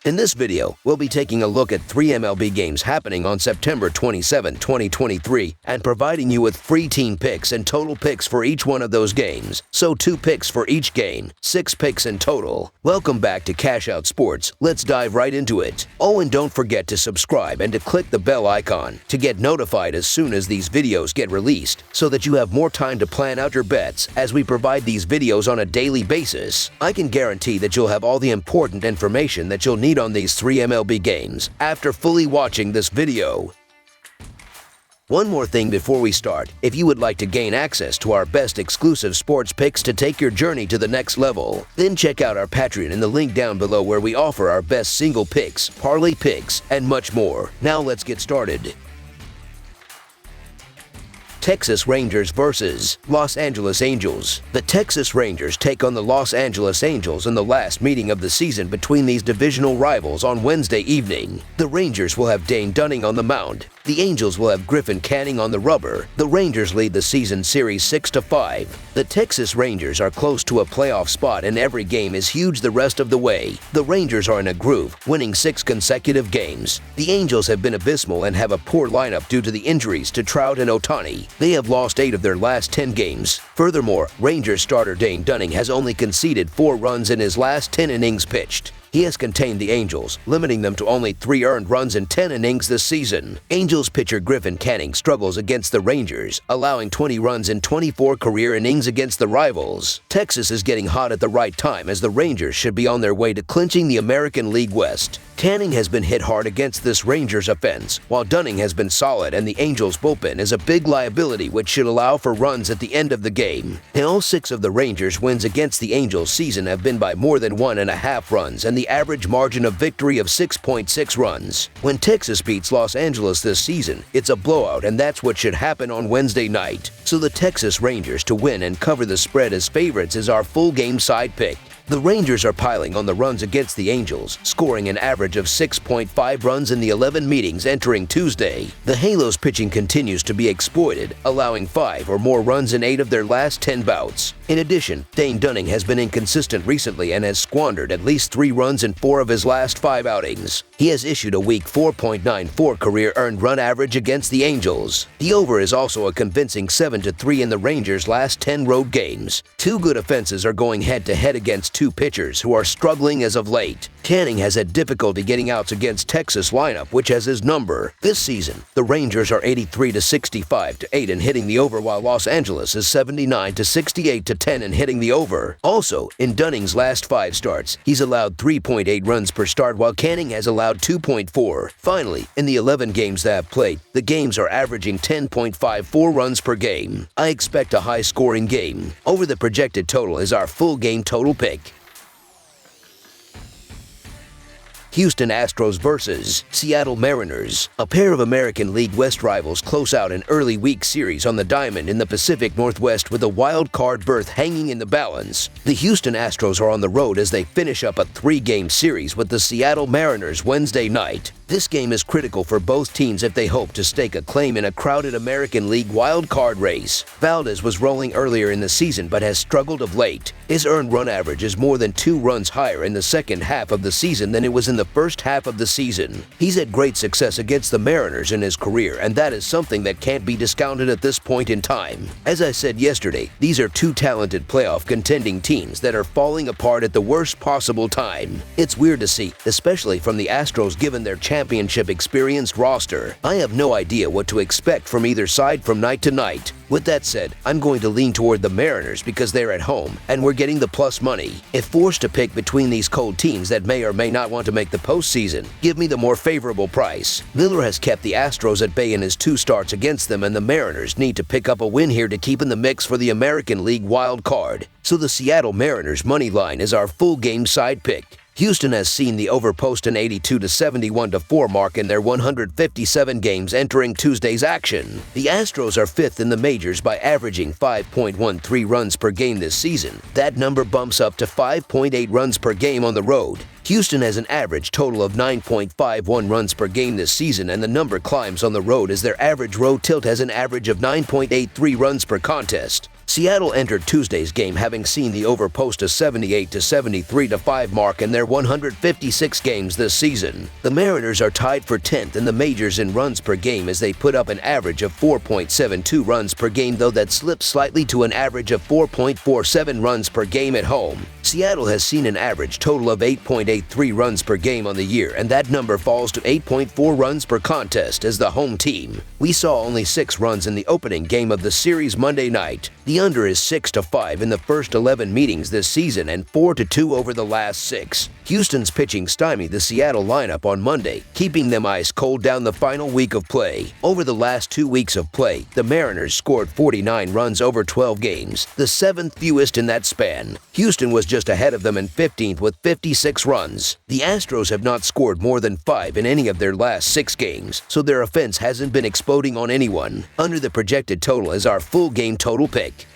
In this video, we'll be taking a look at 3 MLB games happening on September 27, 2023, and providing you with free team picks and total picks for each one of those games. So 2 picks for each game, 6 picks in total. Welcome back to Cash Out Sports. Let's dive right into it. Oh, and don't forget to subscribe and to click the bell icon to get notified as soon as these videos get released, so that you have more time to plan out your bets as we provide these videos on a daily basis. I can guarantee that you'll have all the important information that you'll need on these 3 MLB games after fully watching this video. One more thing before we start. If you would like to gain access to our best exclusive sports picks to take your journey to the next level, then check out our Patreon in the link down below, where we offer our best single picks, parlay picks, and much more. Now let's get started. Texas Rangers versus Los Angeles Angels. The Texas Rangers take on the Los Angeles Angels in the last meeting of the season between these divisional rivals on Wednesday evening. The Rangers will have Dane Dunning on the mound. The Angels will have Griffin Canning on the rubber. The Rangers lead the season series 6-5. The Texas Rangers are close to a playoff spot, and every game is huge the rest of the way. The Rangers are in a groove, winning 6 consecutive games. The Angels have been abysmal and have a poor lineup due to the injuries to Trout and Ohtani. They have lost 8 of their last 10 games. Furthermore, Rangers starter Dane Dunning has only conceded 4 runs in his last 10 innings pitched. He has contained the Angels, limiting them to only 3 earned runs in 10 innings this season. Angels pitcher Griffin Canning struggles against the Rangers, allowing 20 runs in 24 career innings against the rivals. Texas is getting hot at the right time, as the Rangers should be on their way to clinching the American League West. Canning has been hit hard against this Rangers offense, while Dunning has been solid, and the Angels bullpen is a big liability, which should allow for runs at the end of the game. And all 6 of the Rangers' wins against the Angels season have been by more than 1.5 runs, and the average margin of victory of 6.6 runs. When Texas beats Los Angeles this season, it's a blowout, and that's what should happen on Wednesday night. So the Texas Rangers to win and cover the spread as favorites is our full game side pick. The Rangers are piling on the runs against the Angels, scoring an average of 6.5 runs in the 11 meetings entering Tuesday. The Halos pitching continues to be exploited, allowing 5 or more runs in 8 of their last 10 bouts. In addition, Dane Dunning has been inconsistent recently and has squandered at least 3 runs in 4 of his last 5 outings. He has issued a weak 4.94 career earned run average against the Angels. The over is also a convincing 7-3 in the Rangers' last 10 road games. 2 good offenses are going head-to-head against 2 pitchers who are struggling as of late. Canning has had difficulty getting outs against Texas lineup, which has his number. This season, the Rangers are 83-65-8 in hitting the over, while Los Angeles is 79-68-10 in hitting the over. Also, in Dunning's last 5 starts, he's allowed 3.8 runs per start, while Canning has allowed 2.4. Finally, in the 11 games they have played, the games are averaging 10.54 runs per game. I expect a high-scoring game. Over the projected total is our full game total pick. Houston Astros versus Seattle Mariners. A pair of American League West rivals close out an early week series on the diamond in the Pacific Northwest, with a wild card berth hanging in the balance. The Houston Astros are on the road as they finish up a 3-game series with the Seattle Mariners Wednesday night. This game is critical for both teams if they hope to stake a claim in a crowded American League wild card race. Valdez was rolling earlier in the season but has struggled of late. His earned run average is more than 2 runs higher in the second half of the season than it was in the first half of the season. He's had great success against the Mariners in his career, and that is something that can't be discounted at this point in time. As I said yesterday, these are 2 talented playoff contending teams that are falling apart at the worst possible time. It's weird to see, especially from the Astros given their championship experienced roster. I have no idea what to expect from either side from night to night. With that said, I'm going to lean toward the Mariners because they're at home and we're getting the plus money. If forced to pick between these cold teams that may or may not want to make the postseason, give me the more favorable price. Miller has kept the Astros at bay in his 2 starts against them, and the Mariners need to pick up a win here to keep in the mix for the American League wild card. So the Seattle Mariners money line is our full game side pick. Houston has seen the over post an 82-71-4 mark in their 157 games entering Tuesday's action. The Astros are 5th in the majors by averaging 5.13 runs per game this season. That number bumps up to 5.8 runs per game on the road. Houston has an average total of 9.51 runs per game this season, and the number climbs on the road as their average road tilt has an average of 9.83 runs per contest. Seattle entered Tuesday's game having seen the over post a 78 to 73-5 mark in their 156 games this season. The Mariners are tied for 10th in the majors in runs per game as they put up an average of 4.72 runs per game, though that slips slightly to an average of 4.47 runs per game at home. Seattle has seen an average total of 8.83 runs per game on the year, and that number falls to 8.4 runs per contest as the home team. We saw only 6 runs in the opening game of the series Monday night. The under is 6-5 in the first 11 meetings this season and 4-2 over the last 6. Houston's pitching stymied the Seattle lineup on Monday, keeping them ice cold down the final week of play. Over the last 2 weeks of play, the Mariners scored 49 runs over 12 games, the 7th fewest in that span. Houston was just ahead of them in 15th with 56 runs. The Astros have not scored more than 5 in any of their last 6 games, so their offense hasn't been exploding on anyone. Under the projected total is our full game total pick.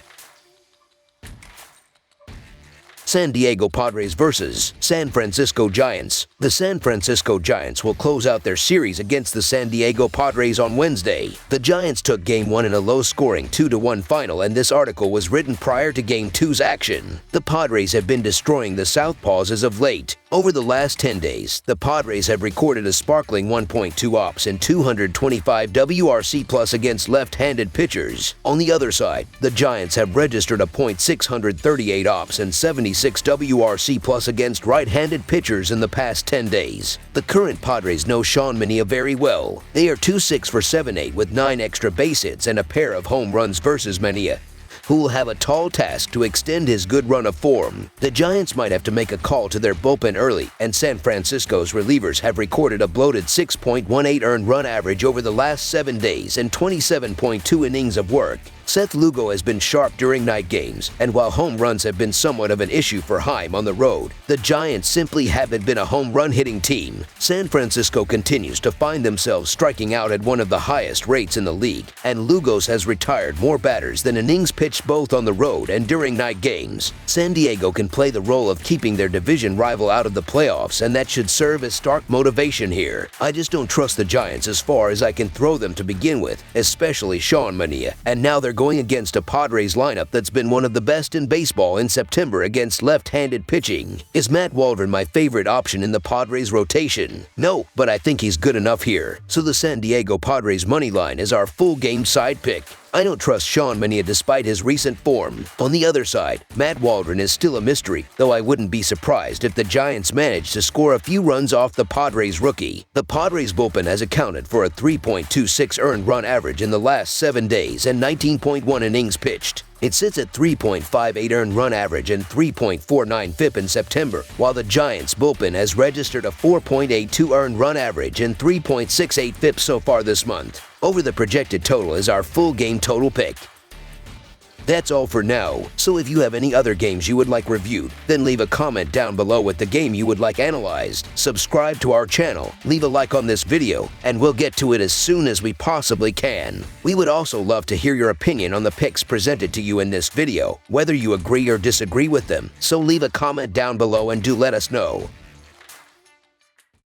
San Diego Padres versus San Francisco Giants. The San Francisco Giants will close out their series against the San Diego Padres on Wednesday. The Giants took Game 1 in a low-scoring 2-1 final, and this article was written prior to Game 2's action. The Padres have been destroying the Southpaws as of late. Over the last 10 days, the Padres have recorded a sparkling 1.2 ops and 225 WRC plus against left-handed pitchers. On the other side, the Giants have registered a .638 ops and 76 WRC plus against right-handed pitchers in the past 10 days. The current Padres know Sean Manaea very well. They are 2-6 for 7-8 with 9 extra base hits and a pair of home runs versus Manaea, who will have a tall task to extend his good run of form. The Giants might have to make a call to their bullpen early, and San Francisco's relievers have recorded a bloated 6.18 earned run average over the last 7 days and 27.2 innings of work. Seth Lugo has been sharp during night games, and while home runs have been somewhat of an issue for Heim on the road, the Giants simply haven't been a home run hitting team. San Francisco continues to find themselves striking out at one of the highest rates in the league, and Lugos has retired more batters than innings pitched both on the road and during night games. San Diego can play the role of keeping their division rival out of the playoffs, and that should serve as stark motivation here. I just don't trust the Giants as far as I can throw them to begin with, especially Sean Manaea, and now they're going against a Padres lineup that's been one of the best in baseball in September against left-handed pitching. Is Matt Waldron my favorite option in the Padres rotation? No, but I think he's good enough here. So the San Diego Padres money line is our full game side pick. I don't trust Sean Manaea despite his recent form. On the other side, Matt Waldron is still a mystery, though I wouldn't be surprised if the Giants manage to score a few runs off the Padres rookie. The Padres bullpen has accounted for a 3.26 earned run average in the last 7 days and 19.1 innings pitched. It sits at 3.58 earned run average and 3.49 FIP in September, while the Giants' bullpen has registered a 4.82 earned run average and 3.68 FIP so far this month. Over the projected total is our full game total pick. That's all for now, so if you have any other games you would like reviewed, then leave a comment down below with the game you would like analyzed. Subscribe to our channel, leave a like on this video, and we'll get to it as soon as we possibly can. We would also love to hear your opinion on the picks presented to you in this video, whether you agree or disagree with them, so leave a comment down below and do let us know.